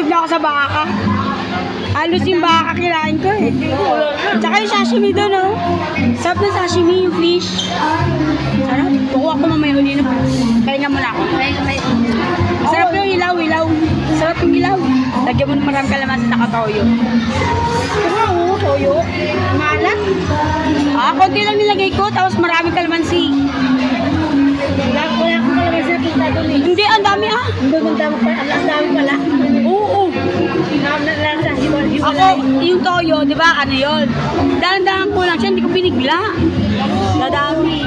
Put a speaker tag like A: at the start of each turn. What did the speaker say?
A: Busog na ako sa baka. Halos yung baka kinain ko eh. Tsaka yung sashimi doon, oh. Sarap na sashimi, yung fish. Sarap. Kukuha ko mamaya uli na. Kaya muna ako. Sarap yung ilaw. Sarap yung ilaw. Lagyan mo ng maraming kalamansi na katoyo. Oo, toyo. Malat. Konti lang nilagay ko, tapos maraming kalamansi.
B: Wala akong kalamansi na punta doon eh.
A: Hindi, ang dami ah.
B: Ang dami pala.
A: Oo. Ako, yung toyo, di ba, ano yun? Dahan-dahan ko lang siya, hindi ko binigla. Dadami.